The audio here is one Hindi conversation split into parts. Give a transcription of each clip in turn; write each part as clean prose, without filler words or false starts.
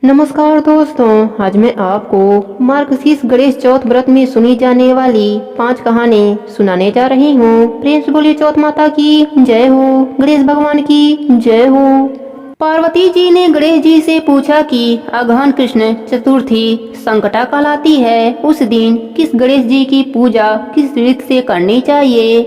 नमस्कार दोस्तों, आज मैं आपको मार्गशीर्ष गणेश चौथ व्रत में सुनी जाने वाली 5 कहानी सुनाने जा रही हूँ। प्रेम से बोलिए चौथ माता की जय हो, गणेश भगवान की जय हो। पार्वती जी ने गणेश जी से पूछा कि अगहन कृष्ण चतुर्थी संकटा कहलाती है, उस दिन किस गणेश जी की पूजा किस रीत से करनी चाहिए।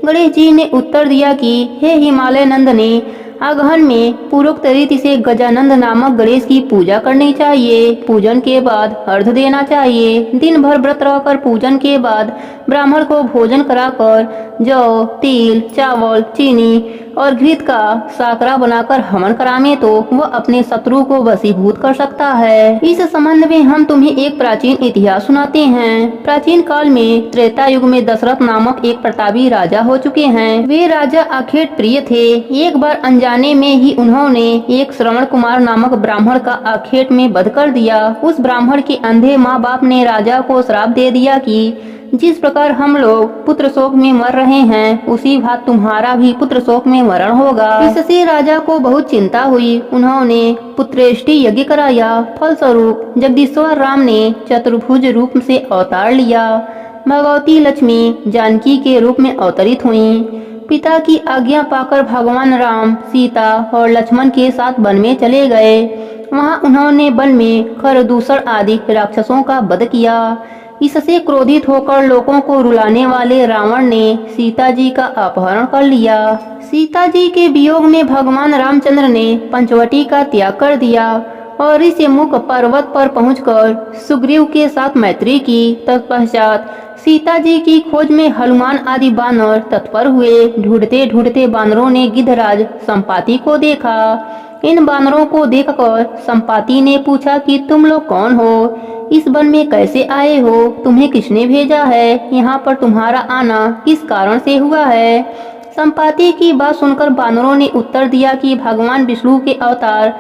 गणेश जी ने उत्तर दिया कि हे हिमालय नंदनी, अगहन में पूर्वोक्त रीति से गजानंद नामक गणेश की पूजा करनी चाहिए। पूजन के बाद अर्घ देना चाहिए। दिन भर व्रत रहकर पूजन के बाद ब्राह्मण को भोजन कराकर जौ, तिल, चावल, चीनी और घृत का साकरा बनाकर हवन करावे तो वह अपने शत्रु को वशीभूत कर सकता है। इस संबंध में हम तुम्हें एक प्राचीन इतिहास सुनाते हैं। प्राचीन काल में त्रेता युग में दशरथ नामक एक प्रतापी राजा हो चुके हैं। वे राजा अखेट प्रिय थे। एक बार अनजाने में ही उन्होंने एक श्रवण कुमार नामक ब्राह्मण का अखेट में वध कर दिया। उस ब्राह्मण के अंधे माँ बाप ने राजा को श्राप दे दिया कि जिस प्रकार हम लोग पुत्र शोक में मर रहे हैं, उसी भांति तुम्हारा भी पुत्र शोक में मरण होगा। इससे राजा को बहुत चिंता हुई। उन्होंने पुत्रेष्टि यज्ञ कराया। फलस्वरूप जगदीश्वर राम ने चतुर्भुज रूप से अवतार लिया। भगवती लक्ष्मी जानकी के रूप में अवतरित हुई। पिता की आज्ञा पाकर भगवान राम सीता और लक्ष्मण के साथ वन में चले गए। वहां उन्होंने वन में खरदूषण आदि राक्षसों का वध किया। इससे क्रोधित होकर लोगों को रुलाने वाले रावण ने सीता जी का अपहरण कर लिया। सीता जी के वियोग में भगवान रामचंद्र ने पंचवटी का त्याग कर दिया और ऋषिमुख पर्वत पर पहुंचकर सुग्रीव के साथ मैत्री की। तत्पश्चात सीता जी की खोज में हनुमान आदि बानर तत्पर हुए। ढूंढते ढूंढते बानरों ने गिद्धराज संपाति को देखा। इन बानरों को देखकर संपाति ने पूछा कि तुम लोग कौन हो, इस वन में कैसे आए हो, तुम्हें किसने भेजा है, यहाँ पर तुम्हारा आना किस कारण से हुआ है। संपाति की बात सुनकर बानरों ने उत्तर दिया कि भगवान विष्णु के अवतार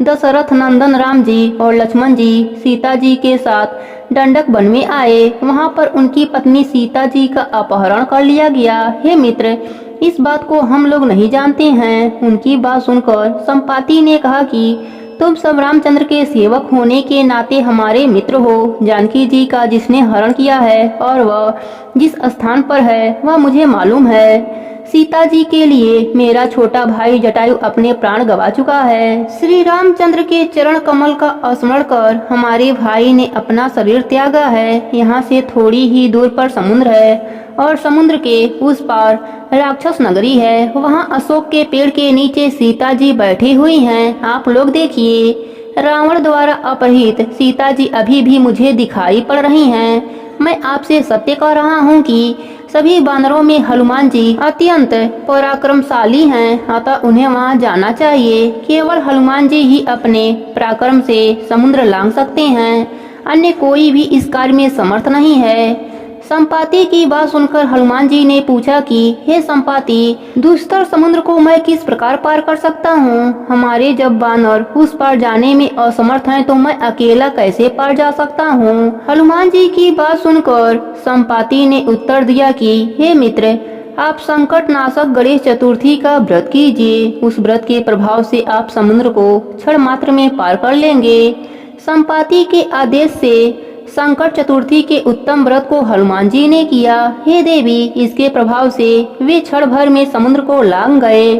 दशरथ नंदन राम जी और लक्ष्मण जी सीता जी के साथ दंडक वन में आए। वहाँ पर उनकी पत्नी सीता जी का अपहरण कर लिया गया। हे मित्र, इस बात को हम लोग नहीं जानते हैं। उनकी बात सुनकर संपाति ने कहा कि तुम सब रामचंद्र के सेवक होने के नाते हमारे मित्र हो। जानकी जी का जिसने हरण किया है और वह जिस स्थान पर है वह मुझे मालूम है। सीता जी के लिए मेरा छोटा भाई जटायु अपने प्राण गवा चुका है। श्री रामचंद्र के चरण कमल का स्मरण कर हमारे भाई ने अपना शरीर त्यागा है। यहाँ से थोड़ी ही दूर पर समुद्र है और समुद्र के उस पार राक्षस नगरी है। वहाँ अशोक के पेड़ के नीचे सीता जी बैठी हुई हैं। आप लोग देखिए, रावण द्वारा अपहृत सीता जी अभी भी मुझे दिखाई पड़ रही हैं। मैं आपसे सत्य कह रहा हूँ कि सभी बानरों में हनुमान जी अत्यंत पराक्रमशाली हैं, अतः उन्हें वहाँ जाना चाहिए। केवल हनुमान जी ही अपने पराक्रम से समुद्र लांघ सकते हैं, अन्य कोई भी इस कार्य में समर्थ नहीं है। संपाति की बात सुनकर हनुमान जी ने पूछा कि हे संपाति, दुस्तर समुद्र को मैं किस प्रकार पार कर सकता हूँ। हमारे जब बानर उस पार जाने में असमर्थ हैं, तो मैं अकेला कैसे पार जा सकता हूँ। हनुमान जी की बात सुनकर संपाति ने उत्तर दिया कि हे मित्र, आप संकट नाशक गणेश चतुर्थी का व्रत कीजिए। उस व्रत के प्रभाव से आप समुद्र को क्षण मात्र में पार कर लेंगे। संपाति के आदेश से संकट चतुर्थी के उत्तम व्रत को हनुमान जी ने किया। हे देवी, इसके प्रभाव से वे क्षण भर में समुद्र को लांघ गए।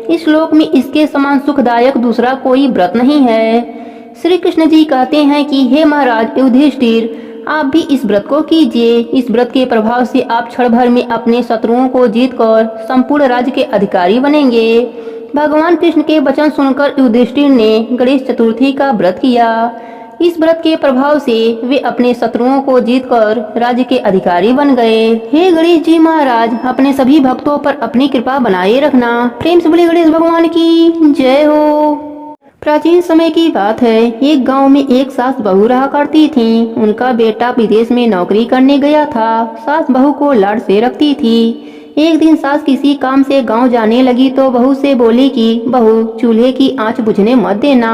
इस श्लोक में इसके समान सुखदायक दूसरा कोई व्रत नहीं है। श्री कृष्ण जी कहते हैं कि हे महाराज युधिष्ठिर, आप भी इस व्रत को कीजिए। इस व्रत के प्रभाव से आप क्षण भर में अपने शत्रुओं को जीतकर संपूर्ण राज्य के अधिकारी बनेंगे। भगवान कृष्ण के वचन सुनकर युधिष्ठिर ने गणेश चतुर्थी का व्रत किया। इस व्रत के प्रभाव से वे अपने शत्रुओं को जीतकर राज्य के अधिकारी बन गए। हे गणेश जी महाराज, अपने सभी भक्तों पर अपनी कृपा बनाए रखना। प्रेम से बोले गणेश भगवान की जय हो। प्राचीन समय की बात है। एक गांव में एक सास बहू रहा करती थी। उनका बेटा विदेश में नौकरी करने गया था। सास बहू को लाड से रखती थी। एक दिन सास किसी काम से गांव जाने लगी तो बहू से बोली कि बहू, चूल्हे की आंच बुझने मत देना।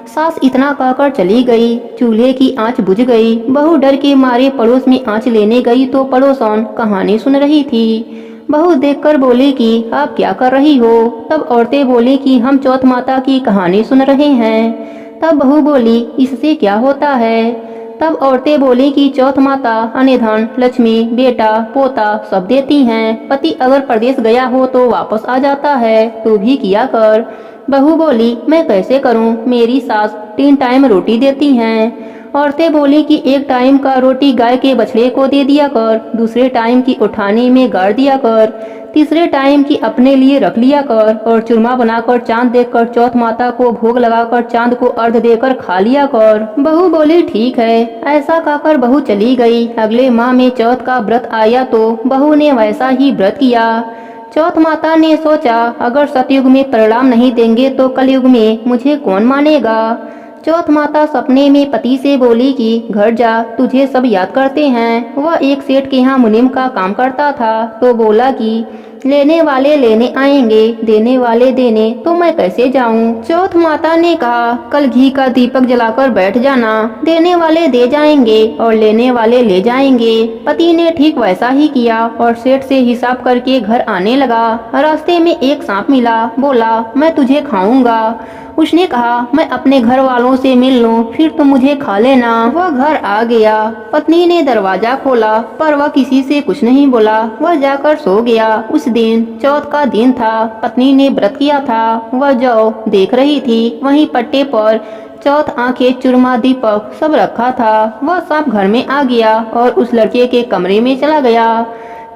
सास इतना कहकर चली गई। चूल्हे की आंच बुझ गई। बहू डर के मारे पड़ोस में आंच लेने गई तो पड़ोसन कहानी सुन रही थी। बहू देखकर बोली कि आप क्या कर रही हो। तब औरतें बोली कि हम चौथ माता की कहानी सुन रहे हैं। तब बहू बोली, इससे क्या होता है? तब औरतें बोली कि चौथ माता अन्य धन, लक्ष्मी, बेटा, पोता सब देती हैं। पति अगर प्रदेश गया हो तो वापस आ जाता है, तू भी किया कर। बहू बोली, मैं कैसे करूं? मेरी सास 3 टाइम रोटी देती हैं। औरतें बोली कि 1 टाइम का रोटी गाय के बछड़े को दे दिया कर, दूसरे टाइम की उठाने में गाड़ दिया कर, तीसरे टाइम की अपने लिए रख लिया कर और चूरमा बनाकर चांद देखकर चौथ माता को भोग लगाकर चांद को अर्घ देकर खा लिया कर। बहू बोली, ठीक है। ऐसा कहकर बहू चली गई। अगले माह में चौथ का व्रत आया तो बहू ने वैसा ही व्रत किया। चौथ माता ने सोचा, अगर सतयुग में परिणाम नहीं देंगे तो कलयुग में मुझे कौन मानेगा। चौथ माता सपने में पति से बोली कि घर जा, तुझे सब याद करते हैं। वह एक सेठ के यहाँ मुनीम का काम करता था तो बोला कि लेने वाले लेने आएंगे, देने वाले देने, तो मैं कैसे जाऊं? चौथ माता ने कहा, कल घी का दीपक जलाकर बैठ जाना, देने वाले दे जाएंगे और लेने वाले ले जाएंगे। पति ने ठीक वैसा ही किया और सेठ से हिसाब करके घर आने लगा। रास्ते में एक सांप मिला। बोला, मैं तुझे खाऊंगा। उसने कहा, मैं अपने घर वालों से मिल लूं, फिर तुम मुझे खा लेना। वह घर आ गया। पत्नी ने दरवाजा खोला पर वह किसी से कुछ नहीं बोला। वह जाकर सो गया। उस दिन चौथ का दिन था। पत्नी ने व्रत किया था। वह जौ देख रही थी। वहीं पट्टे पर चौथ, आंखें, चूरमा, दीपक सब रखा था। वह सांप घर में आ गया और उस लड़के के कमरे में चला गया।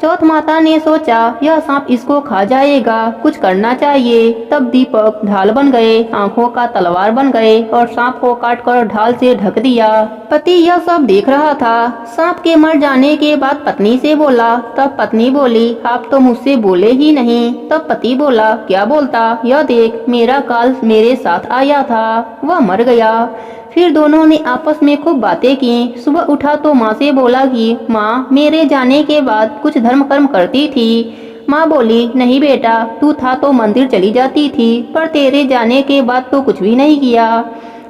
चौथ माता ने सोचा, यह सांप इसको खा जाएगा, कुछ करना चाहिए। तब दीपक ढाल बन गए, आंखों का तलवार बन गए और सांप को काटकर ढाल से ढक दिया। पति यह सब देख रहा था। सांप के मर जाने के बाद पत्नी से बोला। तब पत्नी बोली, आप तो मुझसे बोले ही नहीं। तब पति बोला, क्या बोलता? यह देख, मेरा काल मेरे साथ आया था, वह मर गया। फिर दोनों ने आपस में खूब बातें की। सुबह उठा तो माँ से बोला कि माँ, मेरे जाने के बाद कुछ धर्म कर्म करती थी। माँ बोली, नहीं बेटा, तू था तो मंदिर चली जाती थी, पर तेरे जाने के बाद तो कुछ भी नहीं किया।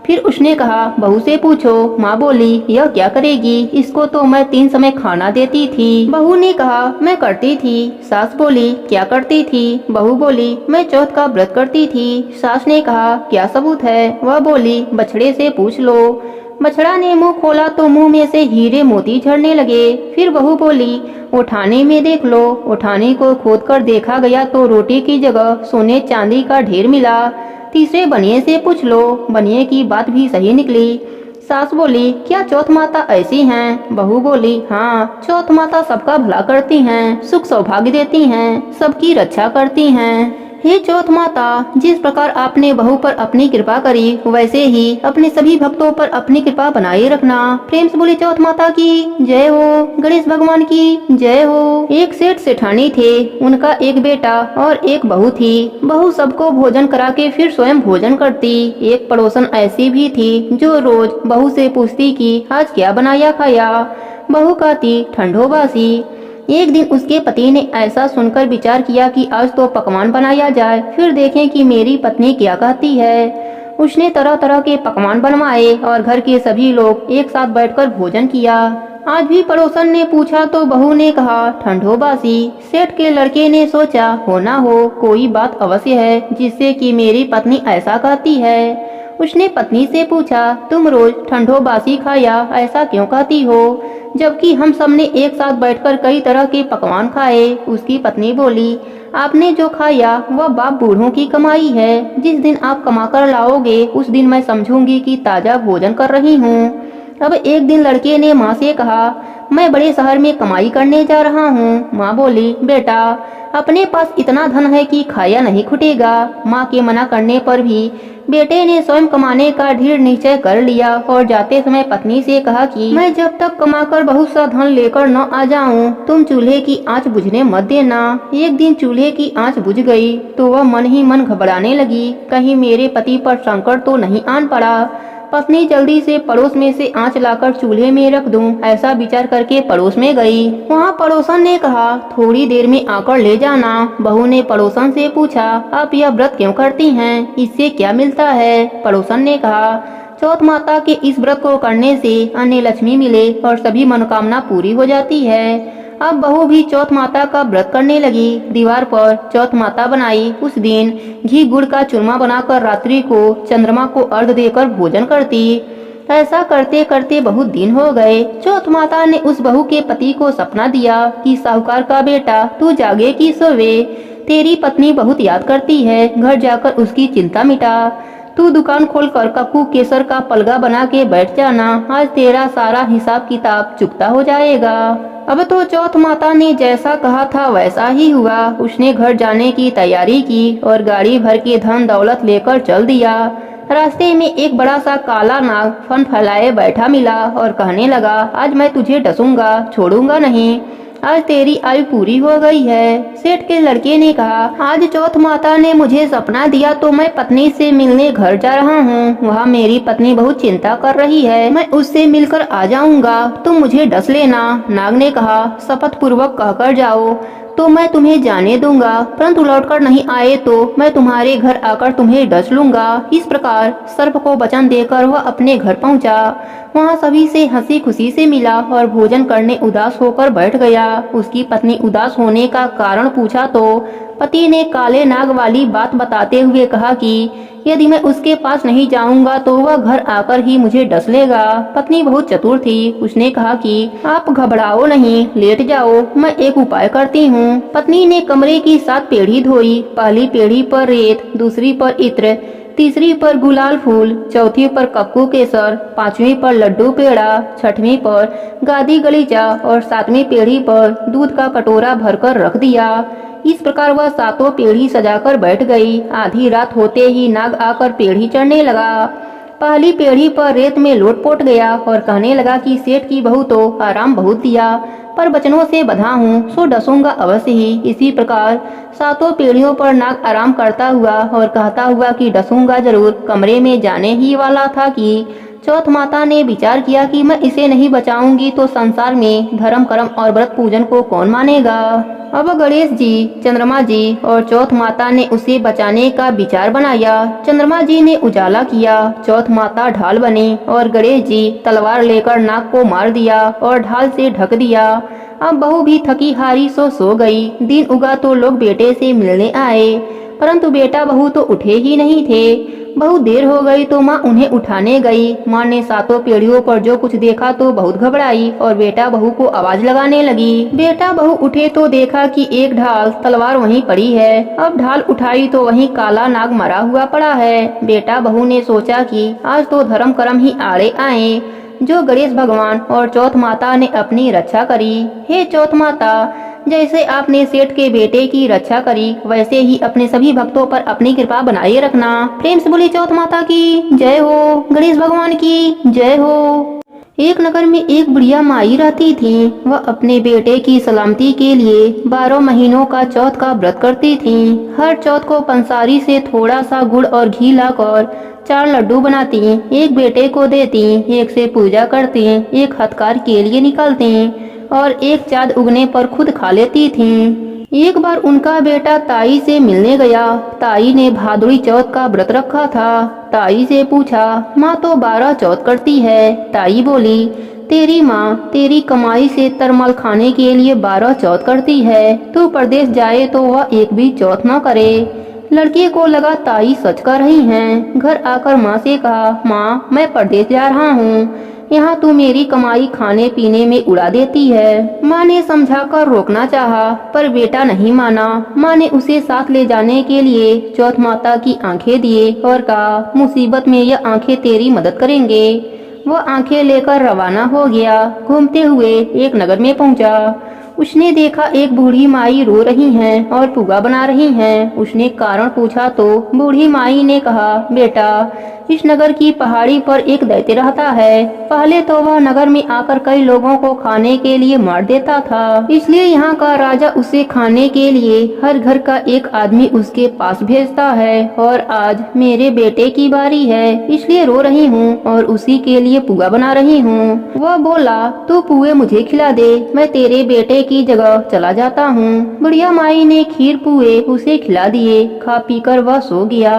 फिर उसने कहा, बहू से पूछो। माँ बोली, यह क्या करेगी? इसको तो मैं 3 समय खाना देती थी। बहू ने कहा, मैं करती थी। सास बोली, क्या करती थी? बहू बोली, मैं चौथ का व्रत करती थी। सास ने कहा, क्या सबूत है? वह बोली, बछड़े से पूछ लो। बछड़ा ने मुंह खोला तो मुंह में से हीरे मोती झड़ने लगे। फिर बहू बोली, उठाने में देख लो। उठाने को खोदकर देखा गया तो रोटी की जगह सोने चांदी का ढेर मिला। तीसरे बनिए से पूछ लो। बनिए की बात भी सही निकली। सास बोली, क्या चौथ माता ऐसी हैं? बहू बोली, हाँ, चौथ माता सबका भला करती हैं, सुख सौभाग्य देती हैं, सबकी रक्षा करती हैं। हे चौथ माता, जिस प्रकार आपने बहू पर अपनी कृपा करी, वैसे ही अपने सभी भक्तों पर अपनी कृपा बनाए रखना। प्रेम से बोली चौथ माता की जय हो, गणेश भगवान की जय हो। एक सेठ सेठानी थे। उनका एक बेटा और एक बहू थी। बहू सबको भोजन करा के फिर स्वयं भोजन करती। एक पड़ोसन ऐसी भी थी जो रोज बहू से पूछती कि आज क्या बनाया खाया। बहू कहती, ठंडो बासी। एक दिन उसके पति ने ऐसा सुनकर विचार किया कि आज तो पकवान बनाया जाए, फिर देखें कि मेरी पत्नी क्या कहती है। उसने तरह तरह के पकवान बनवाए और घर के सभी लोग एक साथ बैठकर भोजन किया। आज भी पड़ोसन ने पूछा तो बहू ने कहा, ठंडो बासी। सेठ के लड़के ने सोचा, होना हो कोई बात अवश्य है जिससे कि मेरी पत्नी ऐसा कहती है। उसने पत्नी से पूछा, तुम रोज ठंडो बासी खाया ऐसा क्यों कहती हो, जबकि हम सबने एक साथ बैठकर कई तरह के पकवान खाए। उसकी पत्नी बोली, आपने जो खाया वह बाप बूढ़ों की कमाई है। जिस दिन आप कमा कर लाओगे उस दिन मैं समझूंगी कि ताजा भोजन कर रही हूँ। अब एक दिन लड़के ने माँ से कहा, मैं बड़े शहर में कमाई करने जा रहा हूँ। माँ बोली, बेटा, अपने पास इतना धन है कि खाया नहीं खुटेगा। माँ के मना करने पर भी बेटे ने स्वयं कमाने का दृढ़ निश्चय कर लिया और जाते समय पत्नी से कहा कि मैं जब तक कमाकर बहुत सा धन लेकर न आ जाऊं, तुम चूल्हे की आंच बुझने मत देना। एक दिन चूल्हे की आंच बुझ गई तो वह मन ही मन घबराने लगी, कहीं मेरे पति पर संकट तो नहीं आन पड़ा। पत्नी जल्दी से पड़ोस में से आंच लाकर चूल्हे में रख दूं, ऐसा विचार करके पड़ोस में गई। वहाँ पड़ोसन ने कहा, थोड़ी देर में आकर ले जाना। बहू ने पड़ोसन से पूछा, आप यह व्रत क्यों करती हैं, इससे क्या मिलता है? पड़ोसन ने कहा, चौथ माता के इस व्रत को करने से अन्य लक्ष्मी मिले और सभी मनोकामना पूरी हो जाती है। अब बहू भी चौथ माता का व्रत करने लगी। दीवार पर चौथ माता बनाई। उस दिन घी गुड़ का चूरमा बनाकर रात्रि को चंद्रमा को अर्घ देकर भोजन करती। ऐसा करते करते बहुत दिन हो गए। चौथ माता ने उस बहू के पति को सपना दिया कि साहूकार का बेटा तू जागे कि सोवे, तेरी पत्नी बहुत याद करती है, घर जाकर उसकी चिंता मिटा। तू दुकान खोलकर कप्पू केसर का पलगा बना के बैठ जाना, आज तेरा सारा हिसाब किताब चुकता हो जाएगा। अब तो चौथ माता ने जैसा कहा था वैसा ही हुआ। उसने घर जाने की तैयारी की और गाड़ी भर के धन दौलत लेकर चल दिया। रास्ते में एक बड़ा सा काला नाग फन फैलाए बैठा मिला और कहने लगा, आज मैं तुझे डसूंगा, छोड़ूंगा नहीं, आज तेरी आयु पूरी हो गई है। सेठ के लड़के ने कहा, आज चौथ माता ने मुझे सपना दिया तो मैं पत्नी से मिलने घर जा रहा हूँ। वहाँ मेरी पत्नी बहुत चिंता कर रही है, मैं उससे मिलकर आ जाऊंगा, तुम मुझे डस लेना। नाग ने कहा, शपथ पूर्वक कहकर जाओ तो मैं तुम्हें जाने दूंगा, परंतु लौटकर नहीं आए तो मैं तुम्हारे घर आकर तुम्हें डस लूंगा। इस प्रकार सर्प को वचन देकर वह अपने घर पहुंचा। वहां सभी से हंसी खुशी से मिला और भोजन करने उदास होकर बैठ गया। उसकी पत्नी उदास होने का कारण पूछा तो पति ने काले नाग वाली बात बताते हुए कहा कि यदि मैं उसके पास नहीं जाऊंगा तो वह घर आकर ही मुझे डस लेगा। पत्नी बहुत चतुर थी। उसने कहा कि आप घबराओ नहीं, लेट जाओ, मैं एक उपाय करती हूँ। पत्नी ने कमरे की 7 पेढ़ी धोई। पहली पेढ़ी पर रेत, दूसरी पर इत्र, तीसरी पर गुलाल फूल, चौथी पर कप्पू केसर, 5वीं पर लड्डू पेड़ा, 6वीं पर गादी गलीचा और 7वीं पेढ़ी पर दूध का कटोरा भरकर रख दिया। इस प्रकार वह 7 पेढ़ी सजाकर बैठ गई। आधी रात होते ही नाग आकर पेढ़ी चढ़ने लगा। पहली पेढ़ी पर रेत में लोटपोट गया और कहने लगा कि सेठ की बहू तो आराम बहुत दिया, पर बचनों से बंधा हूँ सो डसूंगा अवश्य ही। इसी प्रकार 7 पेढ़ियों पर नाग आराम करता हुआ और कहता हुआ कि डसूंगा जरूर कमरे में जाने ही वाला था कि चौथ माता ने विचार किया कि मैं इसे नहीं बचाऊंगी तो संसार में धर्म कर्म और व्रत पूजन को कौन मानेगा। अब गणेश जी, चंद्रमा जी और चौथ माता ने उसे बचाने का विचार बनाया। चंद्रमा जी ने उजाला किया, चौथ माता ढाल बनी और गणेश जी तलवार लेकर नाग को मार दिया और ढाल से ढक दिया। अब बहू भी थकी हारी सो गई। दिन उगा तो लोग बेटे से मिलने आए, परंतु बेटा बहू तो उठे ही नहीं थे। बहुत देर हो गई तो माँ उन्हें उठाने गई। माँ ने 7 पेढ़ियों पर जो कुछ देखा तो बहुत घबराई और बेटा बहू को आवाज लगाने लगी। बेटा बहू उठे तो देखा कि एक ढाल तलवार वहीं पड़ी है। अब ढाल उठाई तो वहीं काला नाग मरा हुआ पड़ा है। बेटा बहू ने सोचा कि आज तो धर्म कर्म ही आड़े आए, जो गणेश भगवान और चौथ माता ने अपनी रक्षा करी। हे चौथ माता, जैसे आपने सेठ के बेटे की रक्षा करी वैसे ही अपने सभी भक्तों पर अपनी कृपा बनाए रखना। प्रेम से बोली चौथ माता की जय हो, गणेश भगवान की जय हो। एक नगर में एक बुढ़िया माई रहती थी। वह अपने बेटे की सलामती के लिए 12 महीनों का चौथ का व्रत करती थी। हर चौथ को पंसारी से थोड़ा सा गुड़ और घी लाकर 4 लड्डू बनाती, एक बेटे को देती, एक से पूजा करती, एक हथकार के लिए निकालती और एक चाँद उगने पर खुद खा लेती थीं। एक बार उनका बेटा ताई से मिलने गया। ताई ने भादुड़ी चौथ का व्रत रखा था। ताई से पूछा, माँ तो 12 चौथ करती है। ताई बोली, तेरी माँ तेरी कमाई से तरमल खाने के लिए 12 चौथ करती है। तू परदेश जाए तो वह एक भी चौथ न करे। लड़के को लगा ताई सच कर रही हैं। घर आकर माँ से कहा, माँ मैं परदेश जा रहा हूँ, यहाँ तू मेरी कमाई खाने पीने में उड़ा देती है। माँ ने समझाकर रोकना चाहा, पर बेटा नहीं माना। माँ ने उसे साथ ले जाने के लिए चौथ माता की आंखें दिए और कहा, मुसीबत में यह आंखें तेरी मदद करेंगे। वह आंखें लेकर रवाना हो गया। घूमते हुए एक नगर में पहुँचा। उसने देखा एक बूढ़ी माई रो रही हैं और पुआ बना रही हैं। उसने कारण पूछा तो बूढ़ी माई ने कहा, बेटा इस नगर की पहाड़ी पर एक दैत्य रहता है। पहले तो वह नगर में आकर कई लोगों को खाने के लिए मार देता था, इसलिए यहाँ का राजा उसे खाने के लिए हर घर का एक आदमी उसके पास भेजता है। और आज मेरे बेटे की बारी है, इसलिए रो रही हूँ और उसी के लिए पुआ बना रही हूँ। वह बोला, तू पुए मुझे खिला दे, मैं तेरे बेटे की जगह चला जाता हूँ। बुढ़िया माई ने खीर पुए उसे खिला दिए। खा पीकर वह सो गया।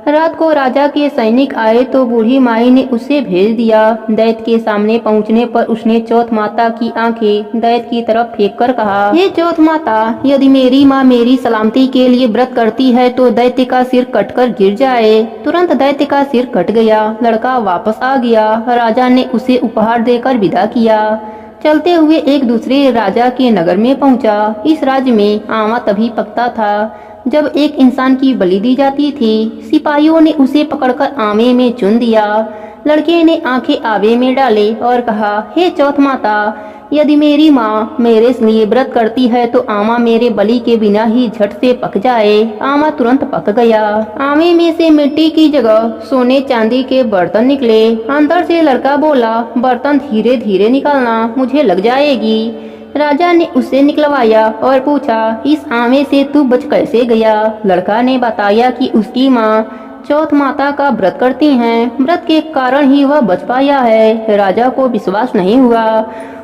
रात को राजा के सैनिक आए तो बूढ़ी माई ने उसे भेज दिया। दैत्य के सामने पहुंचने पर उसने चौथ माता की आंखें दैत्य की तरफ फेंक कर कहा, हे चौथ माता, यदि मेरी माँ मेरी सलामती के लिए व्रत करती है तो दैत्य का सिर कटकर गिर जाए। तुरंत दैत्य का सिर कट गया। लड़का वापस आ गया। राजा ने उसे उपहार देकर विदा किया। चलते हुए एक दूसरे राजा के नगर में पहुंचा। इस राज्य में आमा तभी पकता था जब एक इंसान की बलि दी जाती थी। सिपाहियों ने उसे पकड़कर आमे में चुन दिया। लड़के ने आंखें आवे में डाले और कहा, हे चौथ माता, यदि मेरी माँ मेरे लिए व्रत करती है तो आमा मेरे बलि के बिना ही झट से पक जाए। आमा तुरंत पक गया। आमे में से मिट्टी की जगह सोने चांदी के बर्तन निकले। अंदर से लड़का बोला, बर्तन धीरे धीरे निकालना, मुझे लग जाएगी। राजा ने उसे निकलवाया और पूछा, इस आमे से तू बच कैसे गया? लड़का ने बताया कि उसकी माँ चौथ माता का व्रत करती हैं। व्रत के कारण ही वह बच पाया है। राजा को विश्वास नहीं हुआ।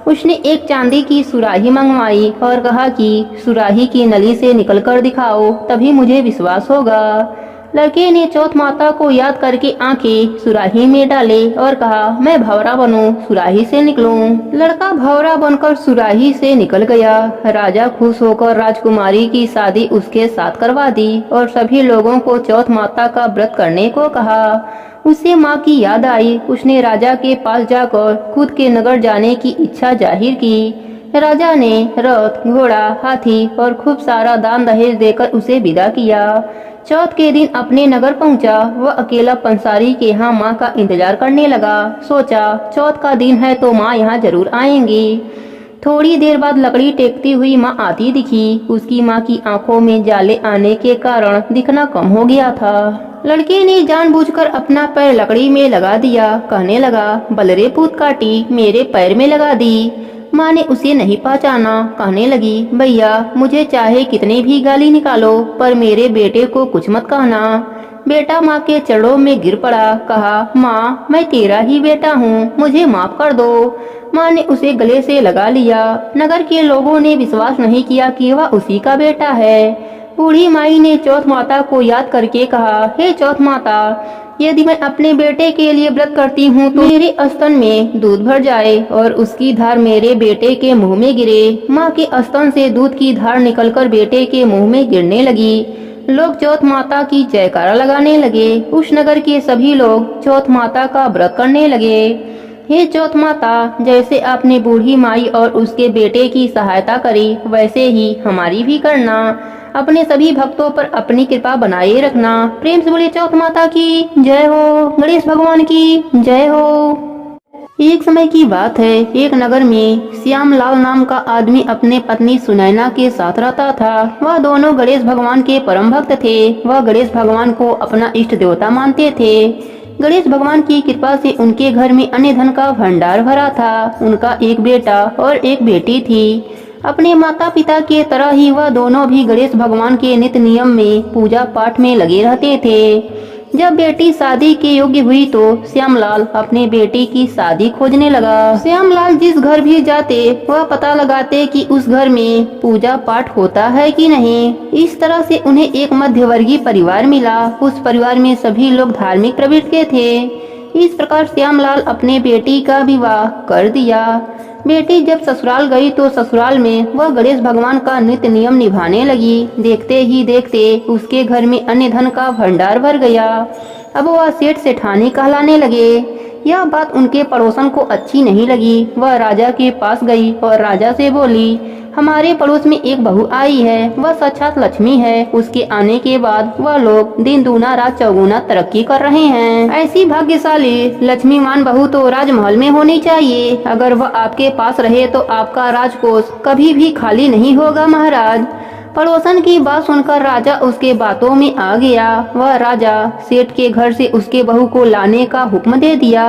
उसने एक चांदी की सुराही मंगवाई और कहा कि सुराही की नली से निकलकर दिखाओ, तभी मुझे विश्वास होगा। लड़के ने चौथ माता को याद करके आंखें सुराही में डाले और कहा, मैं भंवरा बनूं, सुराही से निकलूं। लड़का भंवरा बनकर सुराही से निकल गया। राजा खुश होकर राजकुमारी की शादी उसके साथ करवा दी और सभी लोगों को चौथ माता का व्रत करने को कहा। उसे माँ की याद आई। उसने राजा के पास जाकर खुद के नगर जाने की इच्छा जाहिर की। राजा ने रथ, घोड़ा, हाथी और खूब सारा दान दहेज देकर उसे विदा किया। चौथ के दिन अपने नगर पहुंचा। वह अकेला पंसारी के यहाँ माँ का इंतजार करने लगा। सोचा, चौथ का दिन है तो माँ यहाँ जरूर आएंगी। थोड़ी देर बाद लकड़ी टेकती हुई माँ आती दिखी। उसकी माँ की आंखों में जाले आने के कारण दिखना कम हो गया था। लड़के ने जानबूझकर अपना पैर लकड़ी में लगा दिया। कहने लगा, बलरे पूत काटी, मेरे पैर में लगा दी। माँ ने उसे नहीं पहचाना। कहने लगी, भैया, मुझे चाहे कितने भी गाली निकालो पर मेरे बेटे को कुछ मत कहना। बेटा माँ के चरणों में गिर पड़ा। कहा, माँ, मैं तेरा ही बेटा हूँ, मुझे माफ कर दो। माँ ने उसे गले से लगा लिया। नगर के लोगों ने विश्वास नहीं किया कि वह उसी का बेटा है। बूढ़ी माई ने चौथ माता को याद करके कहा, हे चौथ माता, यदि मैं अपने बेटे के लिए व्रत करती हूँ तो मेरे स्तन में दूध भर जाए और उसकी धार मेरे बेटे के मुंह में गिरे। माँ के स्तन से दूध की धार निकलकर बेटे के मुंह में गिरने लगी। लोग चौथ माता की जयकारा लगाने लगे। उस नगर के सभी लोग चौथ माता का व्रत करने लगे। हे चौथ माता, जैसे आपने बूढ़ी माई और उसके बेटे की सहायता करी वैसे ही हमारी भी करना। अपने सभी भक्तों पर अपनी कृपा बनाए रखना। प्रेम से बोलिए चौथ माता की जय हो, गणेश भगवान की जय हो। एक समय की बात है, एक नगर में श्यामलाल नाम का आदमी अपने पत्नी सुनैना के साथ रहता था। वह दोनों गणेश भगवान के परम भक्त थे। वह गणेश भगवान को अपना इष्ट देवता मानते थे। गणेश भगवान की कृपा से उनके घर में अन्य धन का भंडार भरा था। उनका एक बेटा और एक बेटी थी। अपने माता पिता के तरह ही वह दोनों भी गणेश भगवान के नित्य नियम में पूजा पाठ में लगे रहते थे। जब बेटी शादी के योग्य हुई तो श्यामलाल अपने बेटी की शादी खोजने लगा। श्यामलाल जिस घर भी जाते वह पता लगाते कि उस घर में पूजा पाठ होता है कि नहीं। इस तरह से उन्हें एक मध्यवर्गीय परिवार मिला। उस परिवार में सभी लोग धार्मिक प्रवृत्ति के थे। इस प्रकार श्यामलाल अपने बेटी का विवाह कर दिया। बेटी जब ससुराल गई तो ससुराल में वह गणेश भगवान का नित्य नियम निभाने लगी। देखते ही देखते उसके घर में अन्य धन का भंडार भर गया। अब वह सेठ सेठानी कहलाने लगे। यह बात उनके पड़ोसन को अच्छी नहीं लगी। वह राजा के पास गई और राजा से बोली, हमारे पड़ोस में एक बहू आई है, वह साक्षात लक्ष्मी है। उसके आने के बाद वह लोग दिन दूना रात चौगुना तरक्की कर रहे हैं। ऐसी भाग्यशाली लक्ष्मीवान बहू तो राजमहल में होनी चाहिए। अगर वह आपके पास रहे तो आपका राजकोष कभी भी खाली नहीं होगा महाराज। पड़ोसन की बात सुनकर राजा उसके बातों में आ गया। वह राजा सेठ के घर से उसके बहू को लाने का हुक्म दे दिया।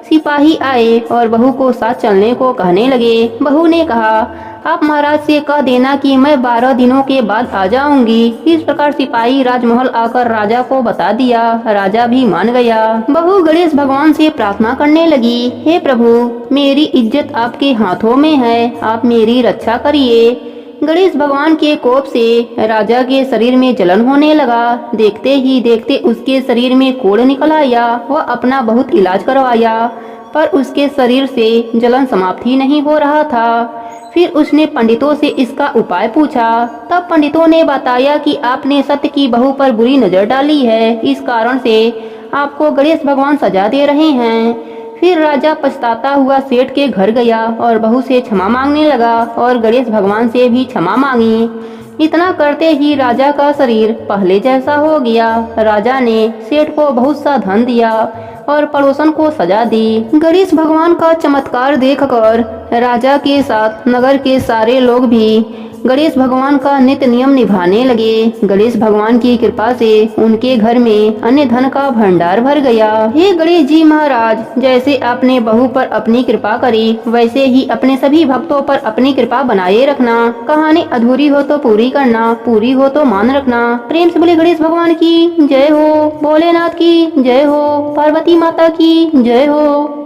सिपाही आए और बहू को साथ चलने को कहने लगे। बहू ने कहा, आप महाराज से कह देना कि मैं 12 दिनों के बाद आ जाऊंगी। इस प्रकार सिपाही राजमहल आकर राजा को बता दिया। राजा भी मान गया। बहू गणेश भगवान से प्रार्थना करने लगी, हे प्रभु, मेरी इज्जत आपके हाथों में है, आप मेरी रक्षा करिए। गणेश भगवान के कोप से राजा के शरीर में जलन होने लगा। देखते ही देखते उसके शरीर में कोढ़ निकल आया। वह अपना बहुत इलाज करवाया पर उसके शरीर से जलन समाप्त ही नहीं हो रहा था। फिर उसने पंडितों से इसका उपाय पूछा। तब पंडितों ने बताया कि आपने सत्य की बहू पर बुरी नजर डाली है, इस कारण से आपको गणेश भगवान सजा दे रहे हैं। फिर राजा पछताता हुआ सेठ के घर गया और बहू से क्षमा मांगने लगा और गणेश भगवान से भी क्षमा मांगी। इतना करते ही राजा का शरीर पहले जैसा हो गया। राजा ने सेठ को बहुत सा धन दिया और पड़ोसन को सजा दी। गणेश भगवान का चमत्कार देखकर राजा के साथ नगर के सारे लोग भी गणेश भगवान का नित्य नियम निभाने लगे। गणेश भगवान की कृपा से उनके घर में अन्य धन का भंडार भर गया। हे गणेश जी महाराज, जैसे आपने बहू पर अपनी कृपा करी वैसे ही अपने सभी भक्तों पर अपनी कृपा बनाए रखना। कहानी अधूरी हो तो पूरी करना, पूरी हो तो मान रखना। प्रेम से बोले गणेश भगवान की जय हो, भोलेनाथ की जय हो, पार्वती माता की जय हो।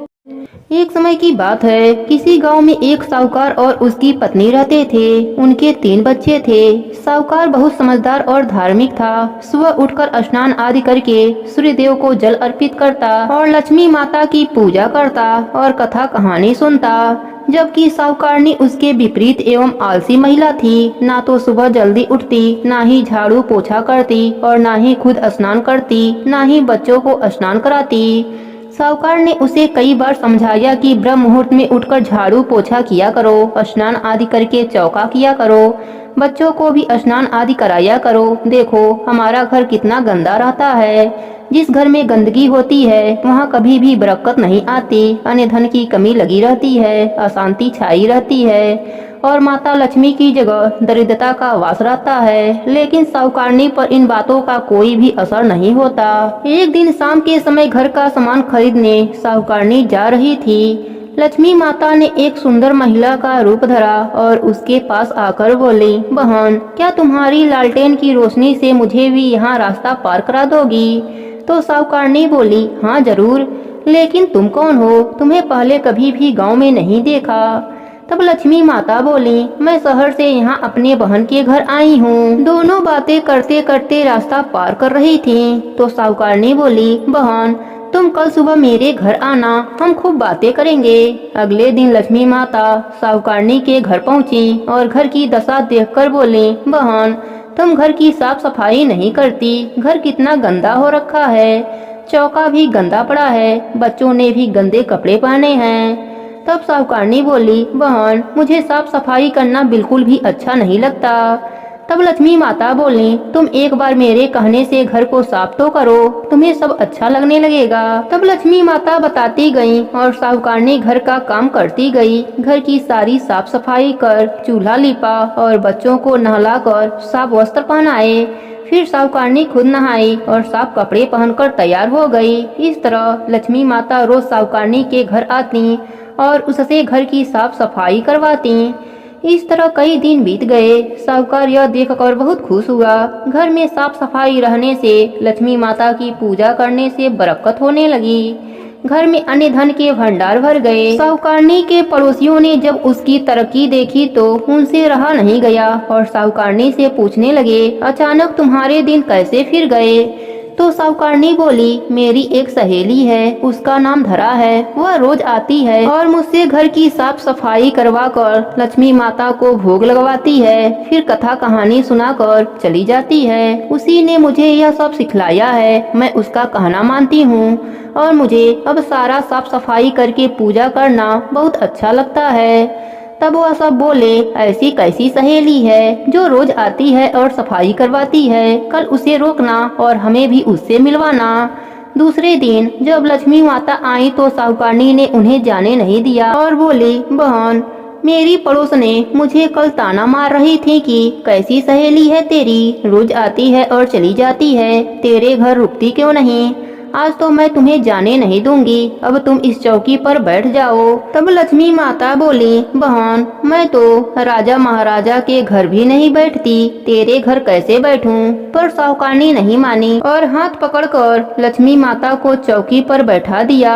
एक समय की बात है, किसी गांव में एक साहूकार और उसकी पत्नी रहते थे। उनके 3 बच्चे थे। साहूकार बहुत समझदार और धार्मिक था। सुबह उठकर स्नान आदि करके सूर्य देव को जल अर्पित करता और लक्ष्मी माता की पूजा करता और कथा कहानी सुनता। जबकि साहूकारनी उसके विपरीत एवं आलसी महिला थी। ना तो सुबह जल्दी उठती, ना ही झाड़ू पोछा करती और ना ही खुद स्नान करती, ना ही बच्चों को स्नान कराती। साहूकार ने उसे कई बार समझाया कि ब्रह्म मुहूर्त में उठकर झाड़ू पोछा किया करो, स्नान आदि करके चौका किया करो, बच्चों को भी स्नान आदि कराया करो। देखो हमारा घर कितना गंदा रहता है। जिस घर में गंदगी होती है वहाँ कभी भी बरकत नहीं आती, अन्य धन की कमी लगी रहती है, अशांति छाई रहती है और माता लक्ष्मी की जगह दरिद्रता का वास रहता है। लेकिन साहूकारनी पर इन बातों का कोई भी असर नहीं होता। एक दिन शाम के समय घर का सामान खरीदने साहूकारनी जा रही थी। लक्ष्मी माता ने एक सुंदर महिला का रूप धरा और उसके पास आकर बोली, बहन क्या तुम्हारी लालटेन की रोशनी से मुझे भी यहाँ रास्ता पार करा दोगी? तो साहूकारनी बोली, हाँ जरूर, लेकिन तुम कौन हो? तुम्हें पहले कभी भी गांव में नहीं देखा। तब लक्ष्मी माता बोली, मैं शहर से यहाँ अपने बहन के घर आई हूँ। दोनों बातें करते करते रास्ता पार कर रही थीं। तो साहूकारनी बोली, बहन तुम कल सुबह मेरे घर आना, हम खूब बातें करेंगे। अगले दिन लक्ष्मी माता साहूकारनी के घर पहुँची और घर की दशा देखकर बोली, बहन तुम घर की साफ सफाई नहीं करती, घर कितना गंदा हो रखा है, चौका भी गंदा पड़ा है, बच्चों ने भी गंदे कपड़े पहने हैं। तब साहूकारनी बोली, बहन मुझे साफ सफाई करना बिल्कुल भी अच्छा नहीं लगता। तब लक्ष्मी माता बोली, तुम एक बार मेरे कहने से घर को साफ तो करो, तुम्हें सब अच्छा लगने लगेगा। तब लक्ष्मी माता बताती गई और साहूकारनी घर का काम करती गई। घर की सारी साफ सफाई कर चूल्हा लिपा और बच्चों को नहलाकर साफ वस्त्र पहनाए। फिर साहूकारनी खुद नहाई और साफ कपड़े पहनकर तैयार हो गई। इस तरह लक्ष्मी माता रोज साहूकारनी के घर आती और उससे घर की साफ सफाई करवाती। इस तरह कई दिन बीत गए। साहूकार यह देखकर बहुत खुश हुआ। घर में साफ सफाई रहने से, लक्ष्मी माता की पूजा करने से बरकत होने लगी। घर में अन्य धन के भंडार भर गए। साहूकारनी के पड़ोसियों ने जब उसकी तरक्की देखी तो उनसे रहा नहीं गया और साहूकारनी से पूछने लगे, अचानक तुम्हारे दिन कैसे फिर गए? तो साहूकारनी बोली, मेरी एक सहेली है, उसका नाम धरा है, वह रोज आती है और मुझसे घर की साफ सफाई करवाकर लक्ष्मी माता को भोग लगवाती है, फिर कथा कहानी सुनाकर चली जाती है। उसी ने मुझे यह सब सिखलाया है, मैं उसका कहना मानती हूँ और मुझे अब सारा साफ सफाई करके पूजा करना बहुत अच्छा लगता है। तब वह सब बोले, ऐसी कैसी सहेली है जो रोज आती है और सफाई करवाती है? कल उसे रोकना और हमें भी उससे मिलवाना। दूसरे दिन जब लक्ष्मी माता आई तो साहूकारनी ने उन्हें जाने नहीं दिया और बोली, बहन मेरी पड़ोस ने मुझे कल ताना मार रही थी कि कैसी सहेली है तेरी, रोज आती है और चली जाती है, तेरे घर रुकती क्यों नहीं? आज तो मैं तुम्हें जाने नहीं दूंगी, अब तुम इस चौकी पर बैठ जाओ। तब लक्ष्मी माता बोली, बहन मैं तो राजा महाराजा के घर भी नहीं बैठती, तेरे घर कैसे बैठूं? पर साहूकारनी नहीं मानी और हाथ पकड़कर लक्ष्मी माता को चौकी पर बैठा दिया।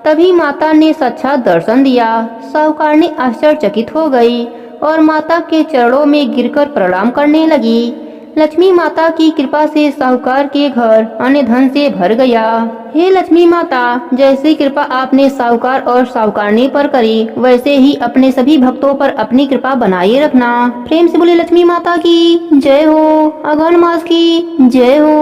तभी माता ने साक्षात दर्शन दिया। साहूकारनी आश्चर्यचकित हो गई और माता के चरणों में गिरकर प्रणाम करने लगी। लक्ष्मी माता की कृपा से साहूकार के घर अन्य धन से भर गया। हे लक्ष्मी माता, जैसी कृपा आपने साहूकार और साहूकारनी पर करी, वैसे ही अपने सभी भक्तों पर अपनी कृपा बनाए रखना। प्रेम से बोले लक्ष्मी माता की जय हो, अगहन मास की जय हो।